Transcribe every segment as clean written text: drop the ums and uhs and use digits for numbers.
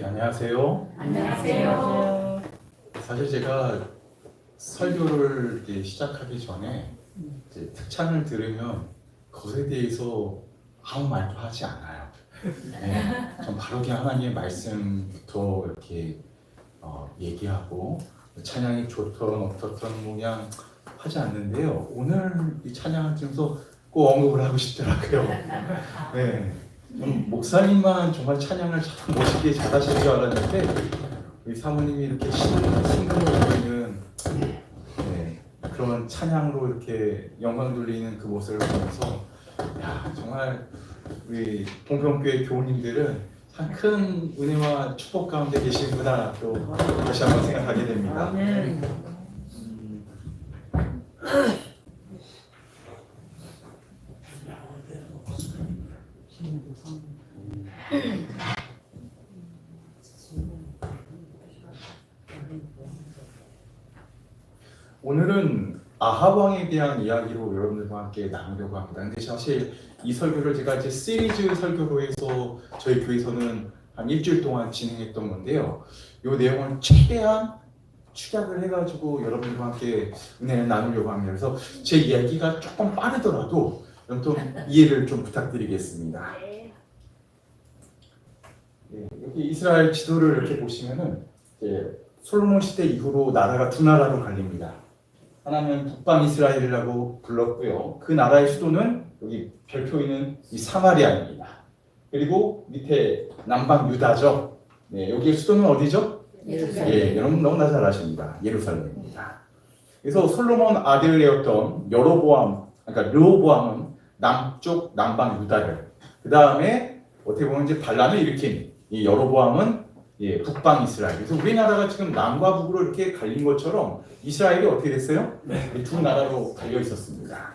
안녕하세요. 안녕하세요. 사실 제가 설교를 이렇게 시작하기 전에 이제 특찬을 들으면 그것에 대해서 아무 말도 하지 않아요. 네, 전 바로 그냥 하나님의 말씀부터 이렇게 얘기하고 찬양이 좋던 어떻던 뭐 그냥 하지 않는데요. 오늘 이 찬양을 들으면서 꼭 언급을 하고 싶더라고요. 네. 목사님만 정말 찬양을 참 멋있게 잘하시는 줄 알았는데 우리 사모님이 이렇게 신금을 보이는 그런 찬양으로 이렇게 영광 돌리는 그 모습을 보면서 야 정말 우리 동평교회 교우님들은 참 큰 은혜와 축복 가운데 계시구나 또 다시 한번 생각하게 됩니다. 오늘은 아합 왕에 대한 이야기로 여러분들과 함께 나누려고 합니다. 근데 사실 이 설교를 제가 이제 시리즈 설교로 해서 저희 교회에서는 한 일주일 동안 진행했던 건데요. 이 내용을 최대한 축약을 해가지고 여러분들과 함께 은혜를 나누려고 합니다. 그래서 제 이야기가 조금 빠르더라도 좀 이해를 좀 부탁드리겠습니다. 여기 이스라엘 지도를 이렇게 보시면은 솔로몬 시대 이후로 나라가 두 나라로 갈립니다. 하나는 북방 이스라엘이라고 불렀고요. 그 나라의 수도는 여기 별표 있는 이 사마리아입니다. 그리고 밑에 남방 유다죠. 네, 여기의 수도는 어디죠? 예루살렘. 여러분 너무나 잘 아십니다. 예루살렘입니다. 그래서 솔로몬 아들이었던 그러니까 르호보암은 남쪽 남방 유다를, 그 다음에 어떻게 보면 이제 반란을 일으킨 이 여로보암은 북방 이스라엘. 그래서 우리나라가 지금 남과 북으로 이렇게 갈린 것처럼 이스라엘이 어떻게 됐어요? 두 나라로 갈려 있었습니다.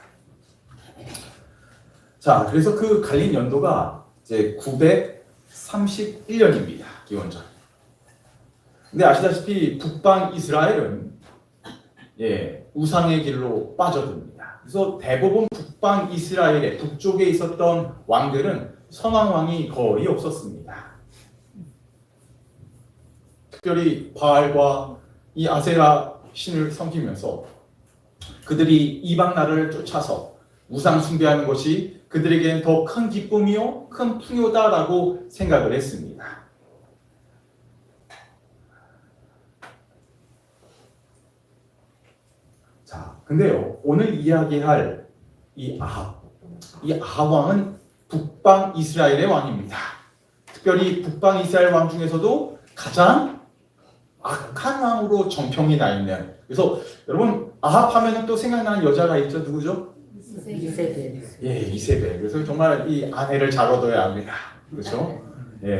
자, 그래서 그 갈린 연도가 이제 931년입니다. 기원전. 근데 아시다시피 북방 이스라엘은 우상의 길로 빠져듭니다. 그래서 대부분 북방 이스라엘의 북쪽에 있었던 왕들은 선한 왕이 거의 없었습니다. 특별히 바알과 이 아세라 신을 섬기면서 그들이 이방 나라를 쫓아서 우상 숭배하는 것이 그들에게는 더 큰 기쁨이요 큰 풍요다라고 생각을 했습니다. 자, 근데요 오늘 이야기할 이 아합 왕은 북방 이스라엘의 왕입니다. 특별히 북방 이스라엘 왕 중에서도 가장 악한 왕으로 정평이 나 있는. 그래서 여러분 아합 하면은 또 생각나는 여자가 있죠. 누구죠? 이세벨. 이세벨. 그래서 정말 이 아내를 잘 얻어야 합니다. 그렇죠?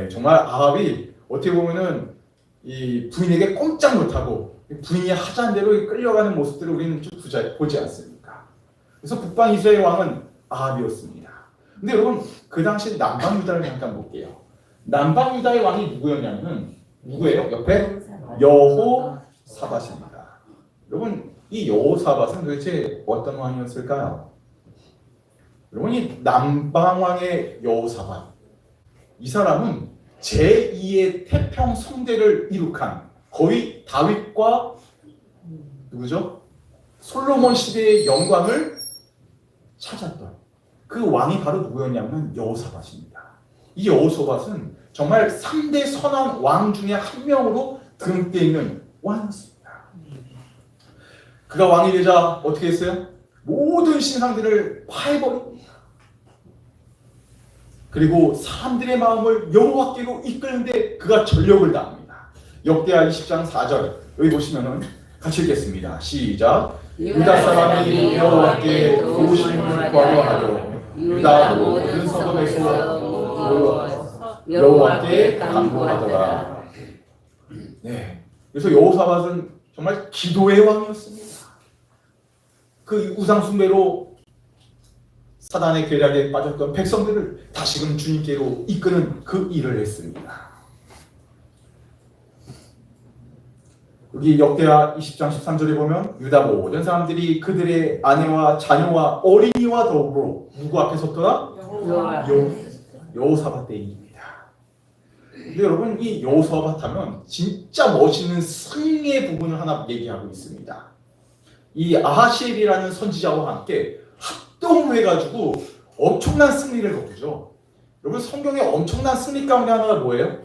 정말 아합이 어떻게 보면은 이 부인에게 꼼짝 못하고 부인이 하자는 대로 끌려가는 모습들을 우리는 좀 보지 않습니까? 그래서 북방 이스라엘 왕은 아합이었습니다. 근데 여러분 그 당시 남방 유다를 잠깐 볼게요. 남방 유다의 왕이 누구였냐면 누구예요? 옆에 여호사밧입니다. 여러분 이 여호사밧은 도대체 어떤 왕이었을까요? 여러분 이 남방왕의 여호사밧, 이 사람은 제2의 태평 성대를 이룩한 거의 다윗과 누구죠? 솔로몬 시대의 영광을 찾았던 그 왕이 바로 누구였냐면 여호사밧입니다. 이 여호사밧은 정말 3대 선한 왕 중에 한 명으로 등록되어 있는 왕이었습니다. 그가 왕이 되자 어떻게 했어요? 모든 신상들을 파해버립니다. 그리고 사람들의 마음을 여호와께로 이끄는데 그가 전력을 다합니다. 역대하 20장 4절 여기 보시면은 같이 읽겠습니다. 시작. 유다 사람이 여호와께 도우심을 구하려 유다 모든 성읍에서 여호와께 간구하더라. 그래서 여호사밧은 정말 기도의 왕이었습니다. 그 우상 숭배로 사단의 계략에 빠졌던 백성들을 다시금 주님께로 이끄는 그 일을 했습니다. 여기 역대하 20장 13절에 보면 유다 모든 사람들이 그들의 아내와 자녀와 어린이와 더불어 누구 앞에 섰더라? 여호사밧 때입니다. 근데 여러분 이 여호수아밧 하면 진짜 멋있는 승리의 부분을 하나 얘기하고 있습니다. 이 아하시엘이라는 선지자와 함께 합동해가지고 엄청난 승리를 거두죠. 여러분 성경에 엄청난 승리 가운데 하나가 뭐예요?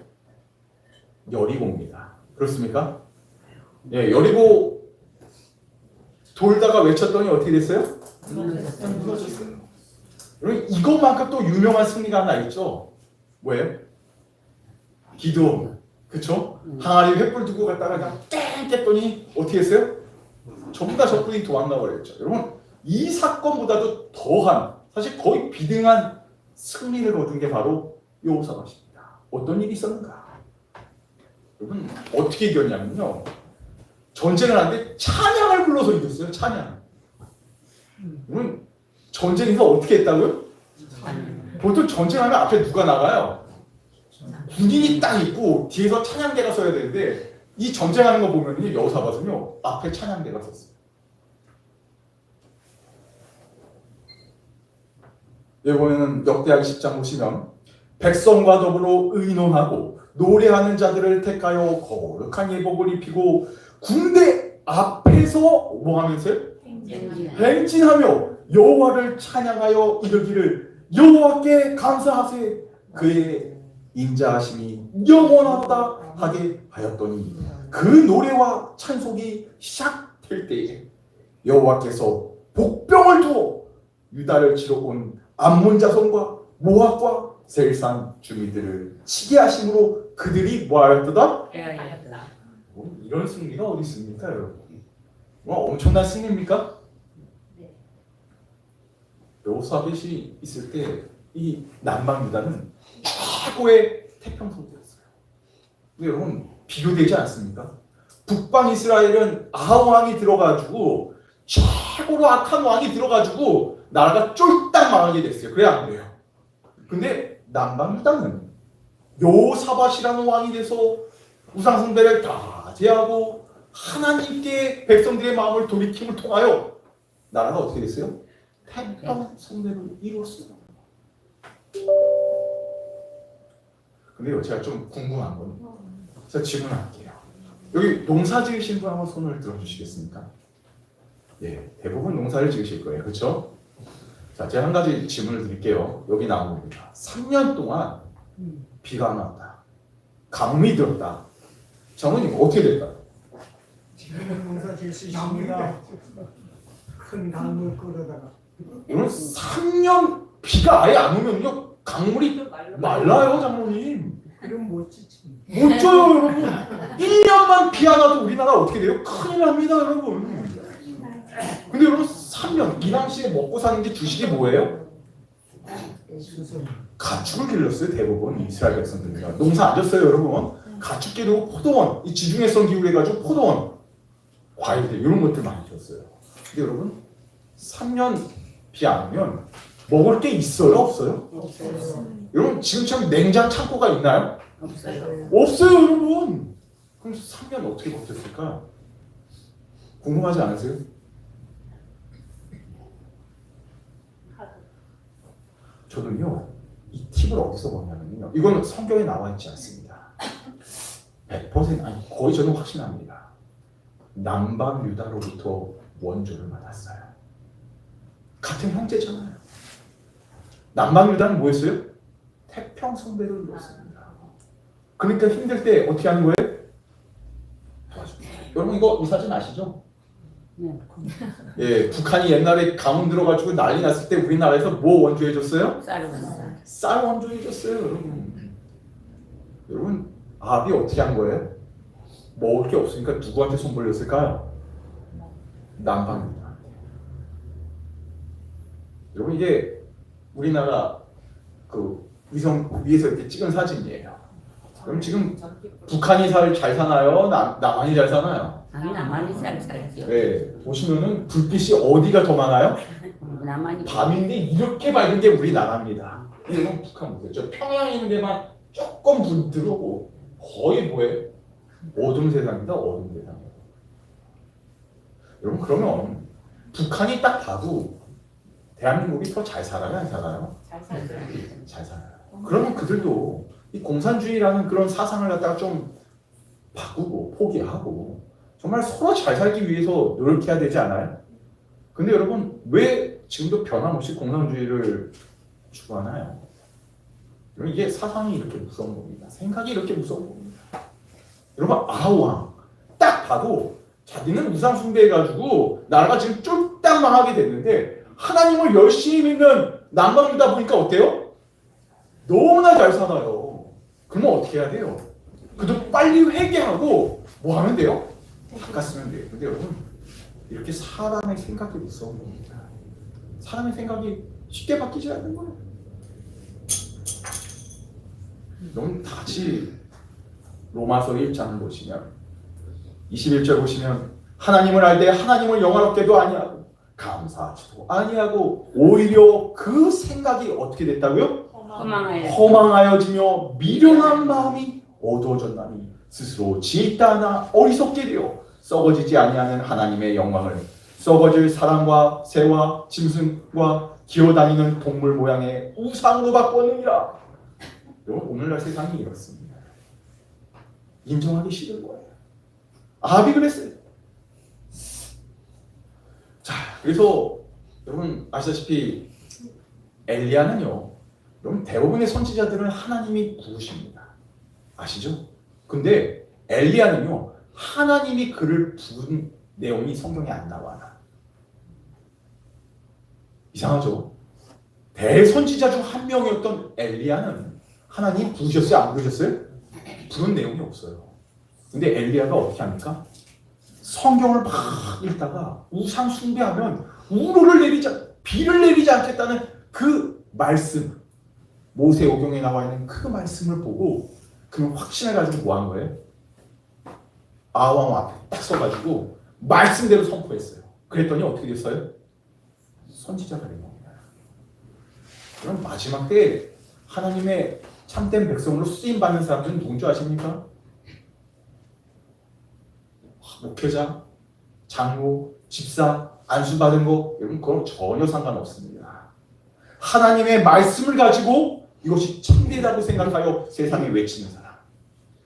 여리고입니다. 그렇습니까? 예, 여리고 돌다가 외쳤더니 어떻게 됐어요? 무너졌어요. 여러분 이것만큼 또 유명한 승리가 하나 있죠. 뭐예요? 기드온. 그쵸? 항아리 횃불 두고 갔다가 그냥 땡 깼더니 어떻게 했어요? 전부 다 적군이 도망가 버렸죠. 여러분 이 사건보다도 더한 사실 거의 비등한 승리를 거둔 게 바로 여호사밧입니다. 어떤 일이 있었는가? 여러분 어떻게 이겼냐면요. 전쟁을 하는데 찬양을 불러서 이겼어요. 찬양. 여러분 전쟁에서 어떻게 했다고요? 보통 전쟁하면 앞에 누가 나가요? 군인이 딱 있고 뒤에서 찬양대가 서야 되는데 이 전쟁하는 거 보면요 여호사밧은요 앞에 찬양대가 섰어요. 이번에는 역대하기 10장 보시면 백성과 더불어 의논하고 노래하는 자들을 택하여 거룩한 예복을 입히고 군대 앞에서 뭐 하면서요? 행진하며 여호와를 찬양하여 이르기를 여호와께 감사하세 그의 인자하심이 영원하다 하게 하였더니 그 노래와 찬송이 시작될 때에 여호와께서 복병을 두어 유다를 치러 온 암몬 자손과 모압과 셀산 주민들을 치게 하심으로 그들이 뭐하였더라? 이런 승리가 어디 있습니까 여러분? 엄청난 승리입니까? 여호사밧이 있을 때 이 남방 유다는 최고의 태평성대였어요. 근데 여러분 비교되지 않습니까? 북방 이스라엘은 아하 왕이 들어가지고 최고로 악한 왕이 들어가지고 나라가 쫄딱 망하게 됐어요. 그래 안 그래요? 근데 남방 유다는 여호사밧이라는 왕이 돼서 우상숭배를 다 제하고 하나님께 백성들의 마음을 돌이킴을 통하여 나라가 어떻게 됐어요? 태평성대를 이루었어요. 근데요 제가 좀 궁금한 건 제가 질문할게요. 여기 농사 지으신 분 한번 손을 들어주시겠습니까? 예, 대부분 농사를 지으실 거예요. 그렇죠? 자, 제가 한 가지 질문을 드릴게요. 여기 나온 겁니다. 3년 동안 비가 안 왔다. 가뭄이 들었다. 장모님 어떻게 될까요? 지금은 농사 지을 수 있습니다. 큰 강물 끌어다가 여러분 3년 비가 아예 안 오면요 강물이 말라요 장모님. 그럼 못 지지. 못 줘요 여러분. 1년만 비 안 와도 우리나라 어떻게 돼요? 큰일 납니다 여러분. 근데 여러분 3년 이 당시에 먹고 사는 게 주식이 뭐예요? 수선. 가축을 길렀어요 대부분 이스라엘 백성들이요. 농사 안 졌어요 여러분. 가축 기르고 포도원 이 지중해성 기후를 해가지고 포도원 과일들 이런 것들 많이 줬어요. 근데 여러분 3년 비 안 오면 먹을 게 있어요 없어요? 없어요. 여러분 지금처럼 냉장 창고가 있나요? 없어요. 없어요 여러분. 그럼 3년 어떻게 버텼을까? 궁금하지 않으세요? 저는요 이 팁을 어디서 봤냐면요 이건 성경에 나와 있지 않습니다. 100% 아니 거의 저는 확신합니다. 남방 유다로부터 원조를 받았어요. 같은 형제잖아요. 남방 유다는 뭐였어요? 태평성대를 이뤘습니다. 그러니까 힘들 때 어떻게 하는 거예요? 도와줍니다. 여러분 이거 이 사진 아시죠? 예, 북한이 옛날에 가뭄 들어가지고 난리 났을 때 우리나라에서 뭐 원조해줬어요? 쌀 원조해줬어요, 여러분. 여러분 아합이 어떻게 한 거예요? 먹을 게 없으니까 누구한테 손 벌렸을까요? 남방입니다. 여러분 이게 우리나라 그 위성 위에서 이렇게 찍은 사진이에요. 그럼 지금 북한이 잘 사나요? 남한이 잘 사나요? 남한이 잘 살죠. 네, 보시면은 불빛이 어디가 더 많아요? 남한이 밤인데 이렇게 밝은 게 우리나라입니다. 이건 북한 보세요. 저 평양에 있는 데만 조금 불 들어오고 거의 뭐예요? 어둠 세상이다, 어둠 세상. 여러분 그러면 북한이 딱 봐도 대한민국이 더 잘 살아요, 안 살아요? 잘 살죠. 잘 살아요. 그러면 그들도 이 공산주의라는 그런 사상을 갖다가 좀 바꾸고 포기하고 정말 서로 잘 살기 위해서 노력해야 되지 않아요? 근데 여러분 왜 지금도 변함없이 공산주의를 추구하나요? 여러분 이게 사상이 이렇게 무서운 겁니다. 생각이 이렇게 무서운 겁니다. 여러분 아우왕 딱 봐도 자기는 우상 숭배해가지고 나라가 지금 쫄딱 망하게 됐는데 하나님을 열심히 믿는 남방주다 보니까 어때요? 너무나 잘 살아요. 그러면 어떻게 해야 돼요? 그래도 빨리 회개하고 뭐 하면 돼요? 바꿨으면 돼요. 근데 여러분 이렇게 사람의 생각이 무서운 겁니다. 사람의 생각이 쉽게 바뀌지 않는 거예요. 여러분 다 같이 로마서 1장을 보시면 21절 보시면 하나님을 알 때 하나님을 영화롭게도 아니하고 감사하지도 아니하고 오히려 그 생각이 어떻게 됐다고요? 허망하여지며 미련한 마음이 어두워졌나니 스스로 지있다나 어리석게 되어 썩어지지 아니하는 하나님의 영광을 썩어질 사람과 새와 짐승과 기어다니는 동물 모양의 우상으로 바꾸느니라. 여러분 오늘날 세상이 이렇습니다. 인정하기 싫은 거예요. 아합이 그랬어요. 자, 그래서 여러분 아시다시피 엘리야는요, 여러분 대부분의 선지자들은 하나님이 부르십니다. 아시죠? 근데 엘리야는요, 하나님이 그를 부른 내용이 성경에 안 나와요. 이상하죠? 대선지자 중 한 명이었던 엘리야는 하나님 부르셨어요? 안 부르셨어요? 부른 내용이 없어요. 근데 엘리야가 어떻게 합니까? 성경을 막 읽다가 우상 숭배하면 비를 내리지 않겠다는 그 말씀, 모세오경에 나와 있는 그 말씀을 보고 그는 확신을 가지고 뭐 한 거예요? 아왕 앞에 딱 서가지고 말씀대로 선포했어요. 그랬더니 어떻게 됐어요? 선지자가 된 겁니다. 그럼 마지막 때 하나님의 참된 백성으로 쓰임받는 사람들은 누군지 아십니까? 목회자, 장로, 집사, 안수받은 거 여러분 그건 전혀 상관없습니다. 하나님의 말씀을 가지고 이것이 참되다고 생각하여 세상에 외치는 사람,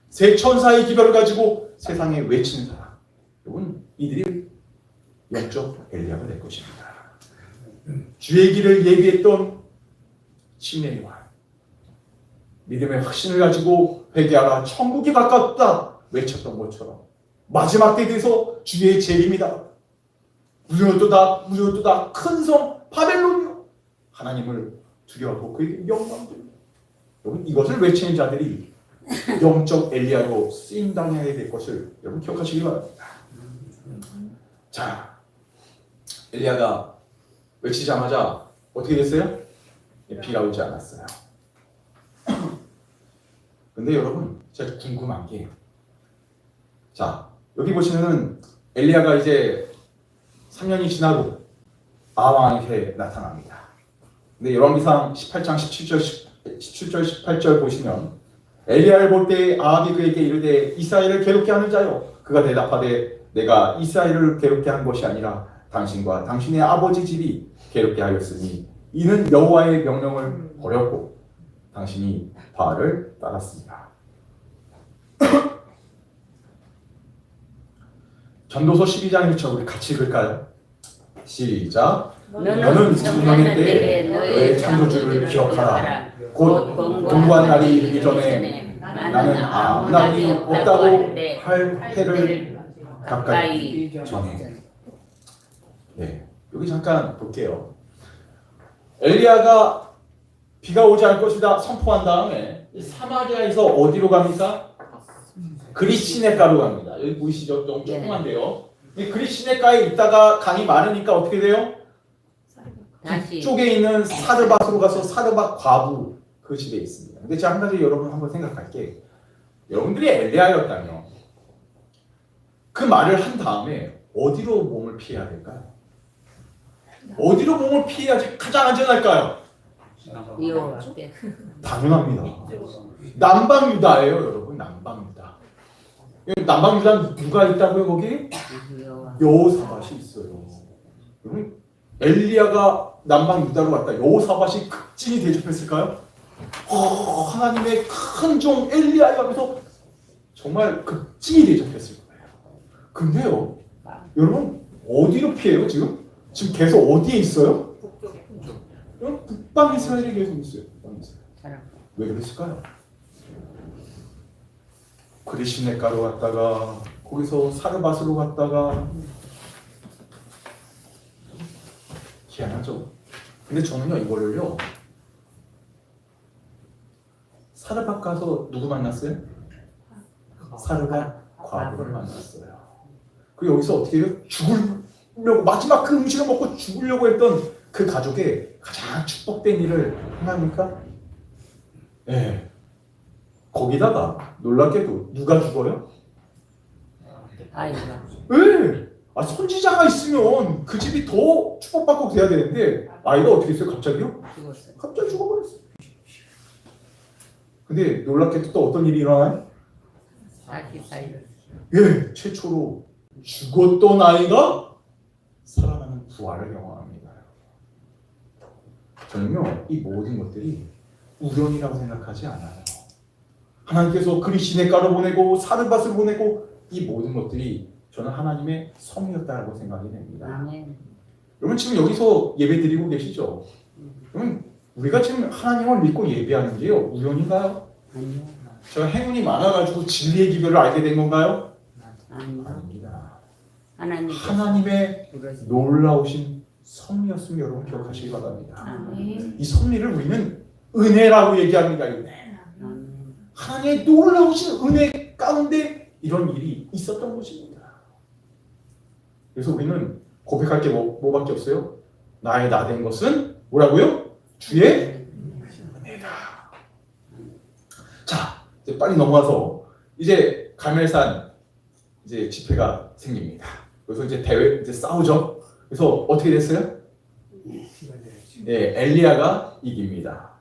세 천사의 기별을 가지고 세상에 외치는 사람, 여러분 이들이 영적 엘리야가 될 것입니다. 주의 길을 예비했던 시므온의 말, 믿음의 확신을 가지고 회개하라 천국이 가깝다 외쳤던 것처럼 마지막 때에 대해서 주의 재림이다. 무효도다 큰 성 바벨론이요. 하나님을 두려워하고 그에게 영광드립니다. 여러분 이것을 외치는 자들이 영적 엘리야로 쓰임당해야 될 것을 여러분 기억하시기 바랍니다. 자, 엘리야가 외치자마자 어떻게 됐어요? 비가 오지 않았어요. 근데 여러분 제가 궁금한 게, 자 여기 보시면은 엘리야가 이제 3년이 지나고 아왕에게 나타납니다. 근데 열왕기상 18장 17절 18절 보시면 엘리야를 볼 때 아합이 그에게 이르되 이스라엘을 괴롭게 하는 자요, 그가 대답하되 내가 이스라엘을 괴롭게 한 것이 아니라 당신과 당신의 아버지 집이 괴롭게 하였으니 이는 여호와의 명령을 버렸고 당신이 바알을 따랐습니다. 전도서 12장 1절 우리 같이 읽을까요? 시작. 너는 성령의 때에 너의 창조주를 기억하라. 곧 공부한 날이 이르기 전에 나는 아무 날이 없다고 할 해를 가까이 전해. 네, 여기 잠깐 볼게요. 엘리야가 비가 오지 않을 것이다 선포한 다음에 사마리아에서 어디로 갑니까? 그릿시냇가로 갑니다. 여기 보이시죠? 좀 조그만데요. 이 그릿시냇가에 있다가 강이 많으니까 어떻게 돼요? 뒤쪽에 있는 사르밧으로 가서 사르밧 과부 그 집에 있습니다. 근데 제가 한 가지 여러분 한번 생각할게. 여러분들이 엘리야였다면 그 말을 한 다음에 어디로 몸을 피해야 될까요? 어디로 몸을 피해야지 가장 안전할까요? 당연합니다. 남방 유다예요, 여러분. 남방 유다. 남방 유다는 누가 있다고요, 거기? 여호사밧이 있어요. 여러분, 엘리야가 남방 유다로 갔다 여호사밧이 극진히 대접했을까요? 하나님의 큰 종 엘리야에 하면서 정말 극진히 대적했을 거예요. 근데요, 여러분 어디로 피해요 지금? 지금 계속 어디에 있어요? 여러분 북방 이스라엘에 계속 있어요. 북방 이스라엘. 왜 그랬을까요? 그리시네가로 갔다가 거기서 사르밧으로 갔다가 희한하죠. 근데 저는요 이거를요 사르밧 가서 누구 만났어요? 사르밧 과부를 만났어요. 그리고 여기서 어떻게 해요? 죽으려고 마지막 그 음식을 먹고 죽으려고 했던 그 가족의 가장 축복된 일을 행합니까? 예. 거기다가 놀랍게도 누가 죽어요? 아이가 예. 선지자가 있으면 그 집이 더 축복받고 돼야 되는데 아이가 어떻게 했어요? 갑자기요? 죽었어요. 갑자기 죽어버렸어요. 근데 놀랍게도 또 어떤 일이 일어나요? 자기 사이 예, 최초로 죽었던 아이가 살아나는 부활을 경험합니다. 저는요, 이 모든 것들이 우연이라고 생각하지 않아요. 하나님께서 그리시네가를 보내고 사르밧을 보내고 이 모든 것들이 저는 하나님의 섭리였다고 생각이 됩니다. 아멘. 여러분 지금 여기서 예배 드리고 계시죠? 여러분 우리가 지금 하나님을 믿고 예배하는 게요 우연인가요? 아니요. 제가 행운이 많아가지고 진리의 기별을 알게 된 건가요? 아니요. 아닙니다. 하나님 하나님의 부르시 놀라우신 섭리였음을 여러분 기억하시기 바랍니다. 아멘. 이 섭리를 우리는 은혜라고 얘기합니다. 은혜. 아멘. 하나님의 놀라우신 은혜 가운데 이런 일이 있었던 것입니다. 그래서 우리는 고백할 게 뭐밖에 없어요? 나의 나 된 것은 뭐라고요? 주의 은혜다. 자, 이제 빨리 넘어가서 이제 갈멜산 이제 집회가 생깁니다. 그래서 이제 대회 이제 싸우죠. 그래서 어떻게 됐어요? 네, 엘리야가 이깁니다.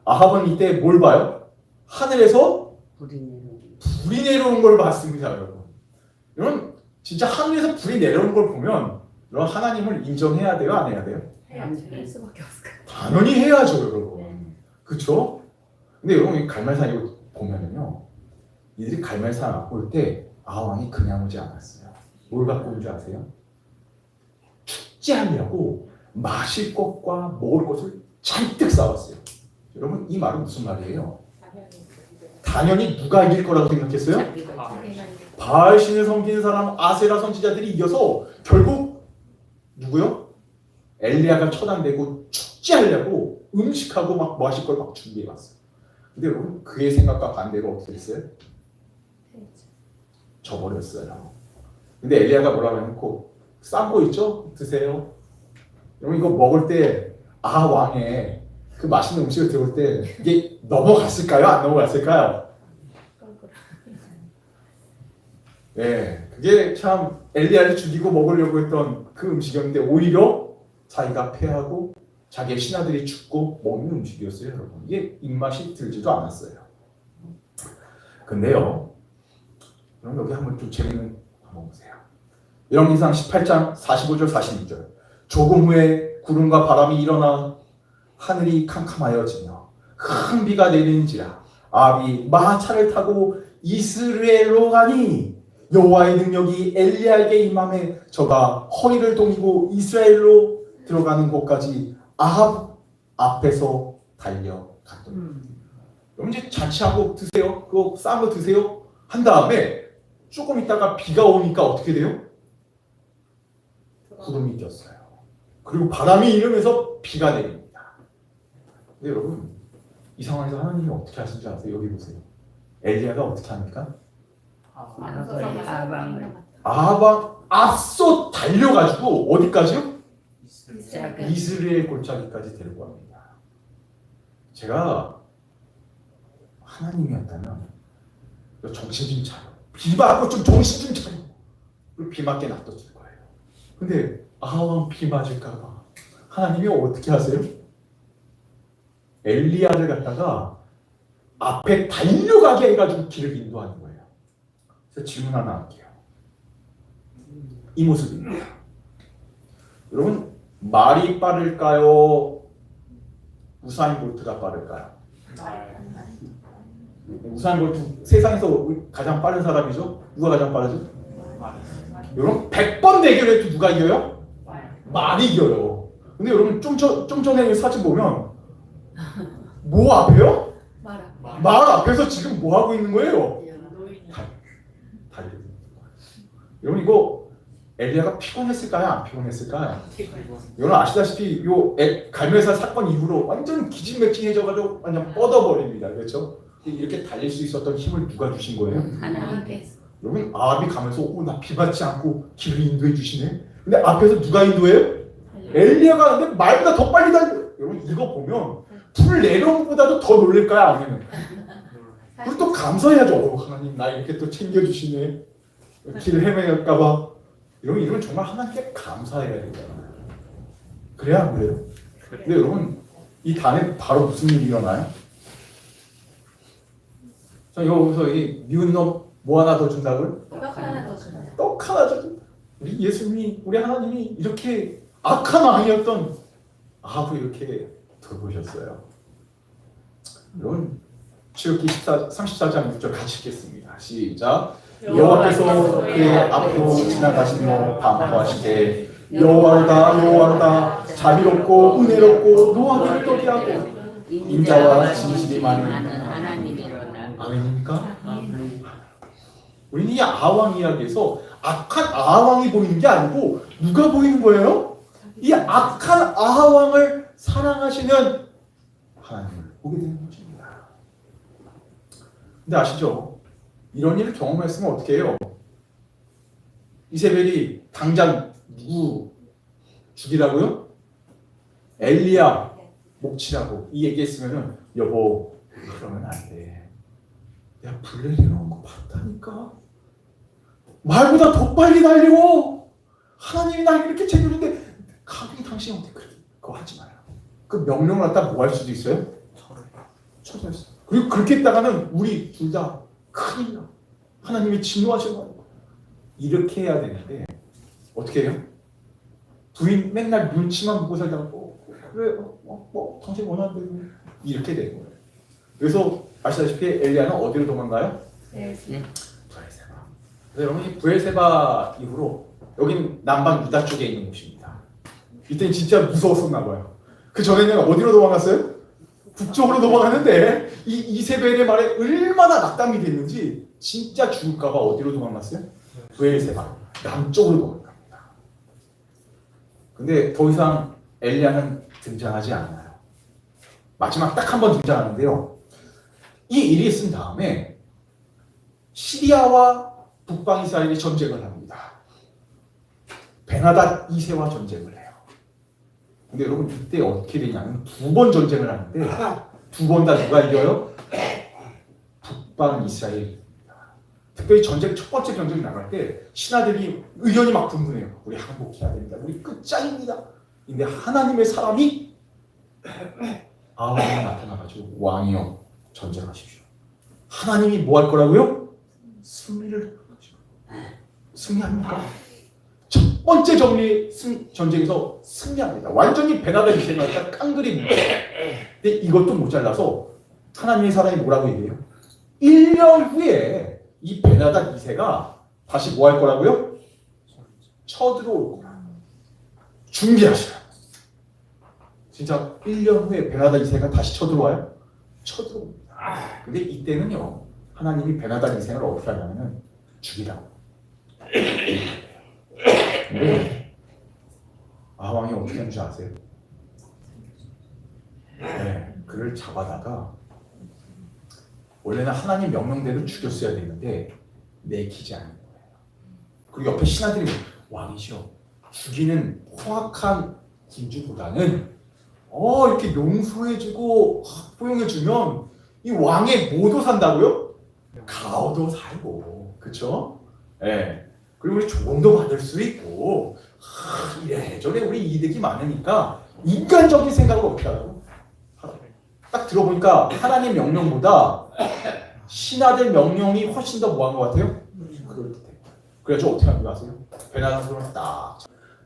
아합은 이때 뭘 봐요? 하늘에서 불이 내려. 불이 내려오는 걸 봤습니다, 여러분. 여러분 진짜 하늘에서 불이 내려오는 걸 보면 여러분 하나님을 인정해야 돼요, 안 해야 돼요? 할 수밖에 없을 것 당연히 해야죠, 여러분. 그렇죠? 근데 여러분 이 갈멜산에 보면은요, 이들이 갈멜산 올 때 아왕이 그냥 오지 않았어요. 뭘 갖고 온 줄 아세요? 축제하려고 마실 것과 먹을 것을 잔뜩 싸왔어요. 여러분 이 말은 무슨 말이에요? 당연히 누가 이길 거라고 생각했어요? 자기가 바알 신을 섬기는 사람 아세라 선지자들이 이겨서 결국 누구요? 엘리야가 처단되고 축제하려고 음식하고 막 마실 걸 막 준비해왔어요. 근데 여러분 그의 생각과 반대로 어떻게 됐어요? 져버렸어요. 근데 엘리야가 뭐라고 해놓고 싼 거 있죠? 드세요. 여러분 이거 먹을 때 왕의 그 맛있는 음식을 들어올 때 이게 넘어갔을까요? 안 넘어갔을까요? 네, 그게 참 엘리야를 죽이고 먹으려고 했던 그 음식이었는데 오히려 자기가 패하고 자기의 신하들이 죽고 먹는 음식이었어요, 여러분. 이게 입맛이 들지도 않았어요. 근데요, 그럼 여기 한번 좀 재밌는 한번 보세요. 열왕기상 18장 45절 46절. 조금 후에 구름과 바람이 일어나 하늘이 캄캄하여지며 큰 비가 내리는지라 아합이 마차를 타고 이스라엘로 가니 여호와의 능력이 엘리야에게 임함에 저가 허리를 동이고 이스라엘로 들어가는 곳까지 아합 앞에서 달려갔더라. 그럼 이제 잔치하고 드세요. 그거 싼 거 드세요. 한 다음에 조금 있다가 비가 오니까 어떻게 돼요? 구름이 꼈어요. 그리고 바람이 일으면서 비가 내립니다. 근데 여러분 이 상황에서 하나님이 어떻게 하신지 아세요? 여기 보세요. 엘리야가 어떻게 합니까? 아합 앞서 달려가지고 어디까지요? 이스라엘 골짜기까지 데리고 갑니다. 제가 하나님이었다면 정신 좀 차려. 비 맞고 좀 정신 좀 차려. 그리고 비 맞게 놔뒀을 거예요. 근데 아합은 비 맞을까봐 하나님이 어떻게 하세요? 엘리야를 갖다가 앞에 달려가게 해가지고 길을 인도하는 거예요. 그래서 질문 하나 할게요. 이 모습입니다. 여러분 말이 빠를까요? 우사인 볼트가 빠를까요? 우상골프 세상에서 가장 빠른 사람이죠. 누가 가장 빠르죠? 여러분 100번 대결해도 누가 이겨요? 말이 이겨요. 근데 여러분 좀 전에 사진 보면 뭐 앞에요? 말 앞에서 지금 뭐 하고 있는 거예요? 달리고 있는 거예요. 여러분 이거 엘리야가 피곤했을까요? 안 피곤했을까요? 여러분 아시다시피 요 갈멜사 사건 이후로 완전 기진맥진해져가지고 완전 뻗어버립니다. 그렇죠? 이렇게 달릴 수 있었던 힘을 누가 주신 거예요? 하나님께서. 여러분 아합이 가면서 나 비받지 않고 길을 인도해 주시네. 근데 앞에서 누가 인도해요? 엘리야가 근데 말보다 더 빨리 달려. 여러분 이거 보면 불 내려온 것보다도 더 놀랄까요? 아니면? 그리고 또 감사해야죠. 하나님 나 이렇게 또 챙겨주시네. 길을 헤매갈까봐. 이러면 정말 하나님께 감사해야 되잖아요. 그래야 안 그래요? 근데 여러분 이 단에 바로 무슨 일이 일어나요? 자 여기서 이 미운 놈 뭐 하나 더 준다고요? 떡 하나 더 준다. 떡 하나 더 준다. 우리 예수님이 우리 하나님이 이렇게 악한 왕이었던 아합을 이렇게 돌보셨어요. 여러분 출애굽기 34장 6절 같이 읽겠습니다. 시작. 여호와께서 그의 앞으로 지나가시며 반포하시되 여호와로다 자비롭고 은혜롭고 노하기를 더디하고 인자와 진실이 많은 하나님이로다. 아멘입니까? 우리는 이 아왕 이야기에서 악한 아왕이 보이는 게 아니고 누가 보이는 거예요? 이 악한 아왕을 사랑하시는 하나님을 보게 되는 것입니다. 근데 아시죠? 이런 일을 경험했으면 어떻게 해요? 이세벨이 당장 누구 죽이라고요? 엘리야 목치라고 이 얘기했으면은 여보 그러면 안 돼. 내가 불 내리는 거 봤다니까. 말보다 더 빨리 달리고 하나님이 날 이렇게 챙겨주는데 감히 당신이 어떻게 그거 하지 마라. 그 명령을 갖다 뭐 할 수도 있어요? 처벌했어. 그리고 그렇게 했다가는 우리 둘 다 큰일 나. 하나님이 진노하시는 거예요. 이렇게 해야 되는데 어떻게 해요? 부인 맨날 눈치만 보고 살다가 그래 당신 원하는 대로 이렇게 되는 거예요. 그래서 아시다시피 엘리야는 어디로 도망가요? 부엘세바. 그래서 여러분 이 부엘세바 이후로 여긴 남방 유다 쪽에 있는 곳입니다. 이때는 진짜 무서웠었나 봐요. 그 전에는 어디로 도망갔어요? 북쪽으로 도망갔는데 이 이세벨의 말에 얼마나 낙담이 됐는지 진짜 죽을까봐 어디로 도망갔어요? 부엘세바 남쪽으로 도망갑니다. 근데 더 이상 엘리야는 등장하지 않아요. 마지막 딱 한 번 등장하는데요. 이 일이 있은 다음에 시리아와 북방 이스라엘이 전쟁을 합니다. 베나닷 2세와 전쟁을 해요. 근데 여러분 이때 어떻게 되냐면 두 번 전쟁을 하는데 두 번 다 누가 이겨요? 북방 이스라엘입니다. 특별히 전쟁 첫 번째 전쟁 나갈 때 신하들이 의견이 막 분분해요. 우리 항복해야 됩니다. 우리 끝장입니다. 근데 하나님의 사람이 아왕이 나타나가지고 왕이요 전쟁하십시오. 하나님이 뭐 할 거라고요? 승리를 승리합니까? 첫 번째 전쟁에서 승리합니다. 완전히 베나닷 2세가 깡그립니다. 근데 이것도 모자라서 하나님의 사람이 뭐라고 얘기해요? 1년 후에 이 베나닷 2세가 다시 뭐 할 거라고요? 쳐들어올 거라. 준비하시라. 진짜 1년 후에 베나닷 2세가 다시 쳐들어와요? 쳐들어옵니다. 근데 이때는요 하나님이 베나닷 2세를 어떻게 하냐면 죽이라고. 근데 아왕이 어떻게 하는지 아세요? 네, 그를 잡아다가 원래는 하나님 명령대로 죽였어야 되는데 내키지 않은 거예요. 그리고 옆에 신하들이 왕이시여 죽이는 포악한 군주보다는 이렇게 용서해주고 포용해주면 이 왕의 뭐도 산다고요? 가오도 살고 그쵸? 예. 그리고 우리 조공도 받을 수 있고 이래저래 우리 이득이 많으니까 인간적인 생각을 어떻게 하라고? 딱 들어보니까 하나님 명령보다 신하들 명령이 훨씬 더 뭐한 것 같아요? 그럴듯해. 그래서 어떻게 하는 거 아세요? 베나닷을 딱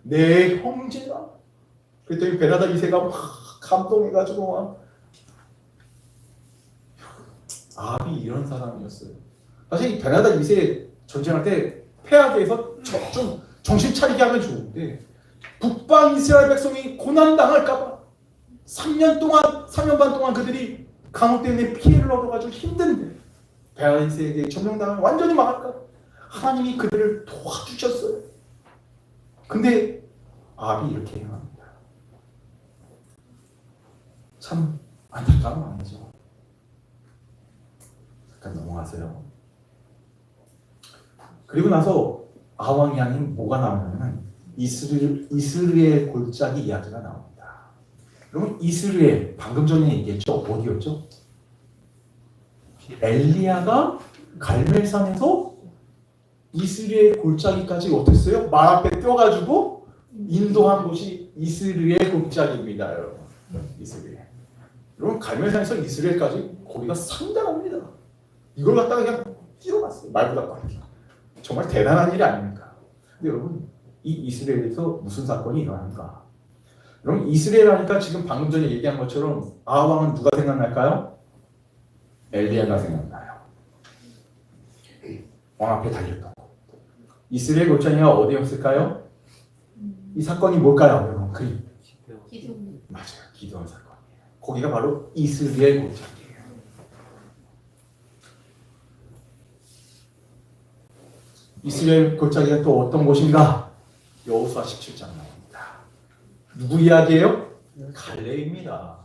내 형제가 그랬더니 베나닷 2세가 막 감동해가지고 막 아합이 이런 사람이었어요. 사실 이 베나다 2세 전쟁할 때 패하게해서 좀 정신 차리게 하면 좋은데 북방 이스라엘 백성이 고난당할까봐 3년 반 동안 그들이 강호 때문에 피해를 얻어가지고 힘든데 베나다 2세에게 점령당하면 완전히 망할까 하나님이 그들을 도와주셨어요. 근데 아합이 이렇게 행합니다. 참 안타까운 마음이죠. 잠깐 넘어가세요. 그리고 나서 아왕이 아닌 뭐가 나오냐면 이스르엘 골짜기 이야기가 나옵니다. 그러면 이스르엘 방금 전에 얘기했죠. 어디였죠? 엘리야가 갈멜산에서 이스르엘 골짜기까지 어땠어요? 말 앞에 떼어가지고 인도한 곳이 이스르엘 골짜기입니다, 여러분. 이스르엘. 여러분 갈멜산에서 이스라엘까지 거리가 상당합니다. 이걸 갖다가 그냥 뛰어갔어요. 말보다 빠르게. 정말 대단한 일이 아닙니까? 근데 여러분 이 이스라엘에서 무슨 사건이 일어나는가? 여러분 이스라엘 하니까 지금 방금 전에 얘기한 것처럼 아왕은 누가 생각날까요? 엘리야가 생각나요. 왕 앞에 달렸던 거. 이스라엘 골짜기가 어디였을까요? 이 사건이 뭘까요? 여러분 그림. 기도문. 맞아요. 기도원 사건이에요. 거기가 바로 이스라엘 골짜기예요. 이스라엘 골짜기가 또 어떤 곳인가? 여호수아 17장 나옵니다. 누구 이야기예요? 갈렙입니다.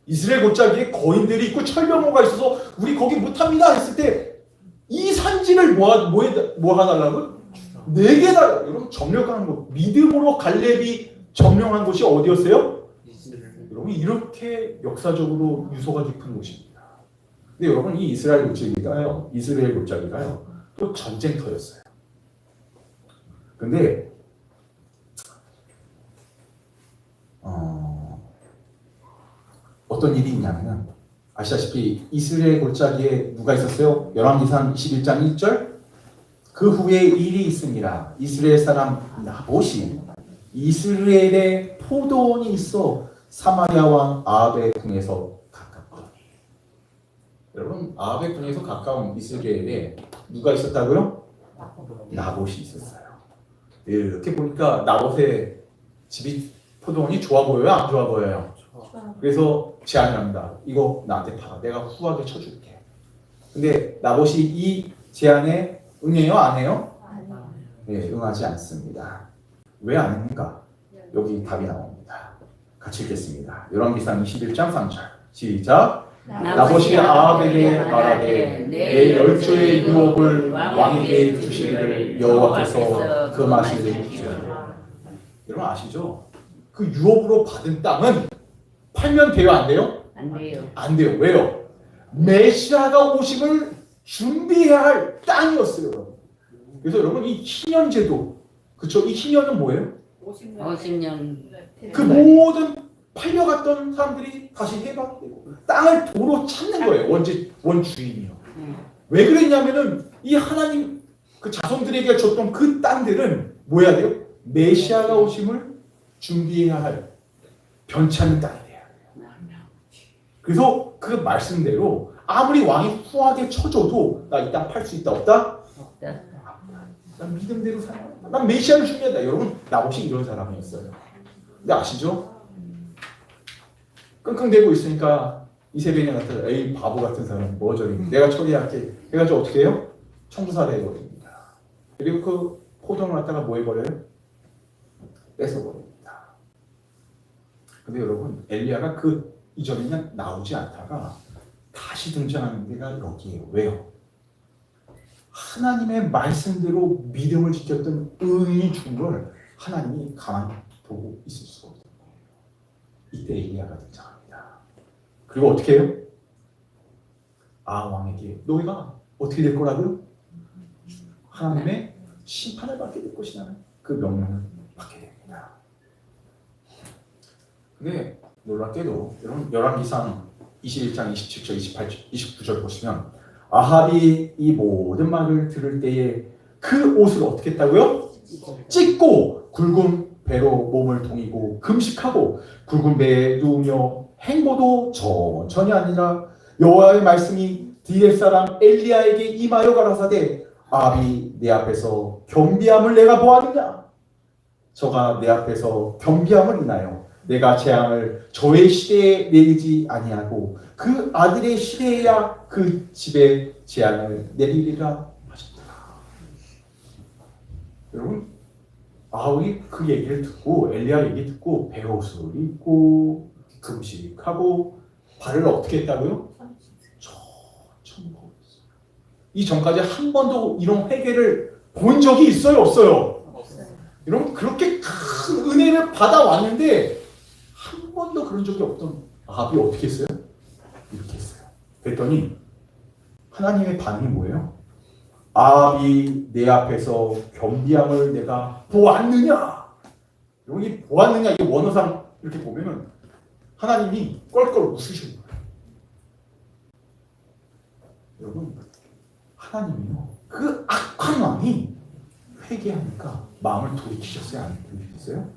이스라엘 골짜기에 거인들이 있고 철병호가 있어서 우리 거기 못합니다 했을 때 이 산지를 뭐하달라고? 4개 달라. 여러분 점령하는 곳. 믿음으로 갈렙이 점령한 곳이 어디였어요? 여러분 이렇게 역사적으로 유서가 깊은 곳입니다. 근데 여러분 이 이스라엘 골짜기가요 또 전쟁터였어요. 근데 어떤 일이 있냐면 아시다시피 이스라엘 골짜기에 누가 있었어요? 열왕기상 21장 1절 그 후에 일이 있습니다. 이스라엘 사람 나봇이 이스라엘에 포도원이 있어 사마리아 왕 아합의 궁에서 가깝더니 여러분 아합의 궁에서 가까운 이스라엘에 누가 있었다고요? 나봇이 있었어요. 이렇게 보니까 나봇의 집이 포도원이 좋아 보여요? 안 좋아 보여요? 그래서 제안을 합니다. 이거 나한테 팔아. 내가 후하게 쳐줄게. 근데 나봇이 이 제안에 응해요? 안 해요? 네, 응하지 않습니다. 왜 안 했는가? 여기 답이 나옵니다. 같이 읽겠습니다. 열왕기상 21장 3절 시작. 나봇이 아합에게 말하되 내 열조의 유업을 왕에게 주시기를 여호와께서 그 말씀을 주시오. 여러분 아시죠? 그 유업으로 받은 땅은 팔면 돼요? 안 돼요? 안 돼요. 안 돼요. 왜요? 메시아가 오심을 준비해야 할 땅이었어요. 여러분. 그래서 여러분 이 희년제도 그쵸? 이 희년은 뭐예요? 50년. 그 모든 팔려갔던 사람들이 다시 해방되고 땅을 도로 찾는 거예요. 원주인이요. 왜 그랬냐면은 이 하나님 그 자손들에게 줬던 그 땅들은 뭐 해야 돼요? 메시아가 오심을 준비해야 할 변치 않는 땅이 돼야 돼요. 그래서 그 말씀대로 아무리 왕이 후하게 쳐줘도 나 이 땅 팔 수 있다 없다? 없다. 난 믿음대로 살아. 난 메시아를 준비한다. 여러분 나봇이 이런 사람이었어요. 근데 아시죠? 끙끙대고 있으니까 이세벨이 나타나 에이 바보 같은 사람 뭐 저리 내가 처리할게 해가지고 어떻게 해요? 청부살해 해버립니다. 그리고 그 포도를 갖다가 뭐 해버려요? 뺏어버립니다. 근데 여러분 엘리야가 그 이전에 그냥 나오지 않다가 다시 등장하는 데가 여기에요. 왜요? 하나님의 말씀대로 믿음을 지켰던 의인이 죽은 걸 하나님이 가만히 보고 있을 수가 없어요. 이때 엘리야가 등장합니다. 그리고 어떻게 해요? 왕에게 너희가 어떻게 될 거라고요? 하나님의 심판을 받게 될 것이라는 그 명령을 받게 됩니다. 근데 놀랍게도 여러분 열왕기상 21장 27절 28절 29절 보시면 아합이 이 모든 말을 들을 때에 그 옷을 어떻게 했다고요? 찢고 굵은 배로 몸을 동이고 금식하고 굵은 배에 누우며 행보도 천천히 아니라 여호와의 말씀이 디엘 사람 엘리야에게 임하여 가라사대 아합이 내 앞에서 겸비함을 내가 보았느냐? 저가 내 앞에서 겸비함을 인하여 내가 재앙을 저의 시대에 내리지 아니하고 그 아들의 시대에야 그 집에 재앙을 내리리라 하셨더라. 여러분, 아합이 그 얘기를 듣고 엘리야 얘기 듣고 베옷을 입고 금식하고 발을 어떻게 했다고요? 천천히 걸었어요. 이 전까지 한 번도 이런 회개를 본 적이 있어요, 없어요? 없어요. 여러분, 그렇게 큰 은혜를 받아왔는데 한 번도 그런 적이 없던 아합이 어떻게 했어요? 이렇게 했어요. 그랬더니 하나님의 반응이 뭐예요? 아합이 내 앞에서 겸비함을 내가 보았느냐? 여기 보았느냐, 이 원어상 이렇게 보면은 하나님이 껄껄 웃으시는 거예요. 여러분, 하나님이요, 그 악한 왕이 회개하니까 마음을 돌이키셨어요? 안 돌이키셨어요?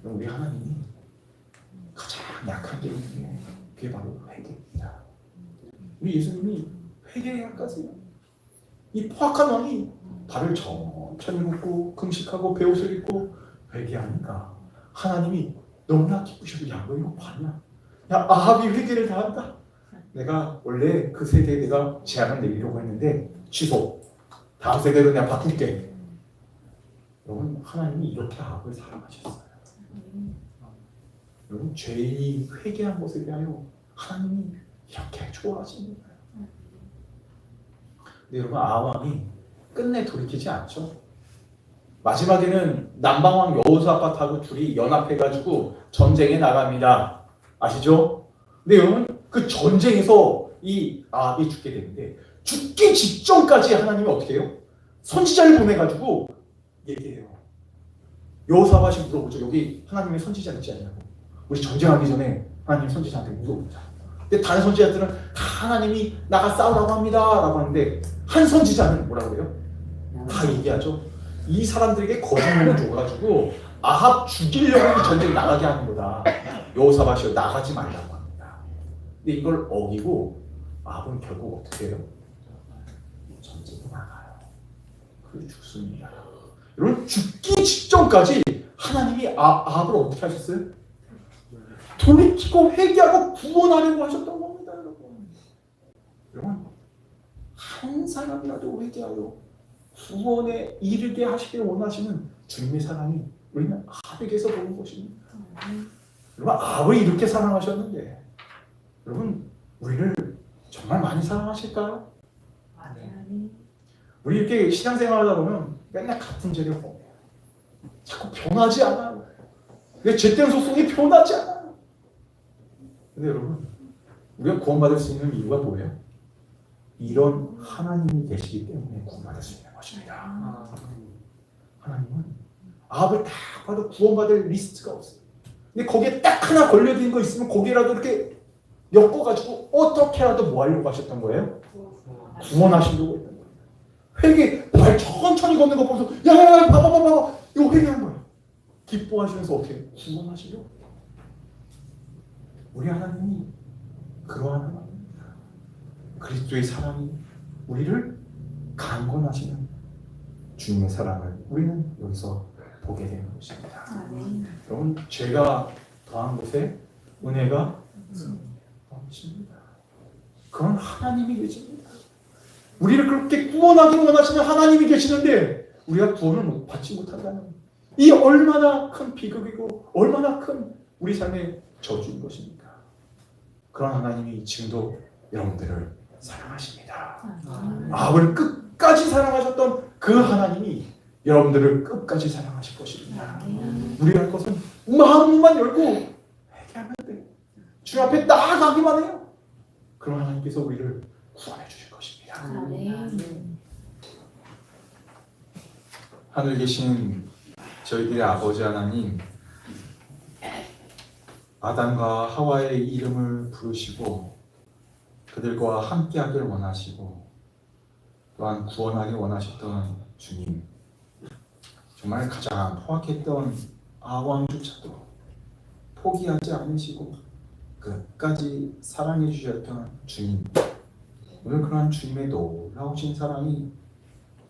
그럼 우리 하나님이 가장 약한 게 있는데 그게 바로 회개입니다. 우리 예수님이 회개해야까지요. 이 포악한 왕이 발을 천천히 굽고 금식하고 베옷을 입고 회개하니까 하나님이 너무나 기쁘셔서 야, 너 이거 봤냐? 야, 아합이 회개를 다 한다. 내가 원래 그 세대에 내가 재앙을 내리려고 했는데 취소. 다음 세대로 내가 바꿀게. 여러분, 하나님이 이렇게 아합을 사랑하셨어요. 여러분, 죄인이 회개한 것에 대하여 하나님이 이렇게 좋아하십니다. 근데 여러분, 아합이 끝내 돌이키지 않죠. 마지막에는 남방왕 여호사밧하고 둘이 연합해가지고 전쟁에 나갑니다. 아시죠? 근데 여러분, 그 전쟁에서 이 아합이 죽게 되는데 죽기 직전까지 하나님이 어떻게 해요? 선지자를 보내가지고 얘기해요. 여호사밧이 물어보죠. 여기 하나님의 선지자 있지 않냐고. 우리 전쟁하기 전에 하나님 선지자한테 물어보자. 근데 다른 선지자들은 하나님이 나가 싸우라고 합니다 라고 하는데 한 선지자는 뭐라고 해요? 다 얘기하죠. 이 사람들에게 거짓말을 줘가지고 아합 죽이려고 이 전쟁 나가게 하는 거다. 여호사밧이 나가지 말라고 합니다. 근데 이걸 어기고 아합은 결국 어떻게 해요? 전쟁에 나가요. 그리고 죽습니다. 여러분, 죽기 직전까지 하나님이 아합을 어떻게 하셨어요? 돌이키고 회개하고 구원하려고 하셨던 겁니다, 여러분. 여러분, 한 사람이라도 회개하여 구원에 이르게 하시기를 원하시는 주님의 사랑이 우리는 아합에게서 보는 것입니다. 여러분, 아합을 이렇게 사랑하셨는데 여러분, 우리를 정말 많이 사랑하실까요? 우리 이렇게 신앙생활하다 보면 맨날 같은 죄를 범해요. 자꾸 변하지 않아요. 내 죄된 속성이 변하지 않아요. 근데 여러분, 우리가 구원받을 수 있는 이유가 뭐예요? 이런 하나님이 계시기 때문에 구원받을 수 있는 것입니다. 하나님은 아합을 다 봐도 구원받을 리스트가 없어요. 근데 거기에 딱 하나 걸려진 거 있으면 거기라도 이렇게 엮어가지고 어떻게라도 뭐 하려고 하셨던 거예요? 구원하시려고 했던 거예요. 회개, 발 천천히 걷는 거 보면서 야야야 봐봐 이거 회개한 거예요. 기뻐하시면서 어떻게 구원하시려고. 우리 하나님이 그러한 하나님입니다. 그리스도의 사랑이 우리를 강권하시는 주님의 사랑을 우리는 여기서 보게 되는 것입니다. 여러분, 죄가 더한 곳에 은혜가 넘칩니다. 그건 하나님이 계십니다. 우리를 그렇게 구원하기를 원하시는 하나님이 계시는데 우리가 구원을 받지 못한다면 이 얼마나 큰 비극이고 얼마나 큰 우리 삶의 저주인 것입니까? 그런 하나님이 지금도 여러분들을 사랑하십니다. 아합을 끝까지 사랑하셨던 그 하나님이 여러분들을 끝까지 사랑하실 것입니다. 우리가 할 것은 마음만 열고 회개하면 돼. 주 앞에 나아가기만 해요. 그런 하나님께서 우리를 구원해 주실 것입니다. 하늘 계신 저희들의 아버지 하나님, 아담과 하와의 이름을 부르시고 그들과 함께하길 원하시고 또한 구원하길 원하셨던 주님, 정말 가장 포악했던 아왕조차도 포기하지 않으시고 끝까지 사랑해 주셨던 주님, 오늘 그러한 주님의 놀라우신 사랑이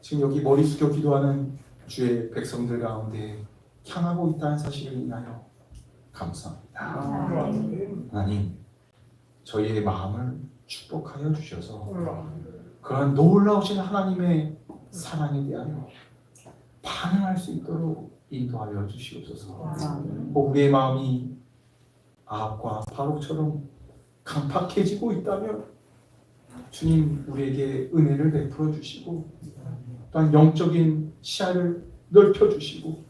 지금 여기 머리 숙여 기도하는 주의 백성들 가운데 향하고 있다는 사실을 인하여 감사합니다. 하나님, 저희의 마음을 축복하여 주셔서 그러한 놀라우신 하나님의 사랑에 대하여 반응할 수 있도록 인도하여 주시옵소서. 우리의 마음이 아합과 바룩처럼 강팍해지고 있다면 주님 우리에게 은혜를 베풀어 주시고 또한 영적인 시야를 넓혀 주시고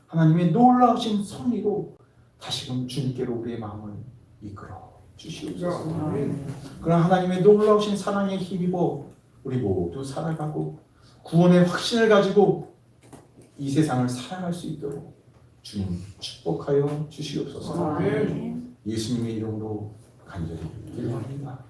하나님의 놀라우신 섭리로 다시금 주님께로 우리의 마음을 이끌어 주시옵소서. 그런 하나님의 놀라우신 사랑에 힘입어 우리 모두 살아가고 구원의 확신을 가지고 이 세상을 살아갈 수 있도록 주님 축복하여 주시옵소서. 예수님의 이름으로 간절히 기도합니다.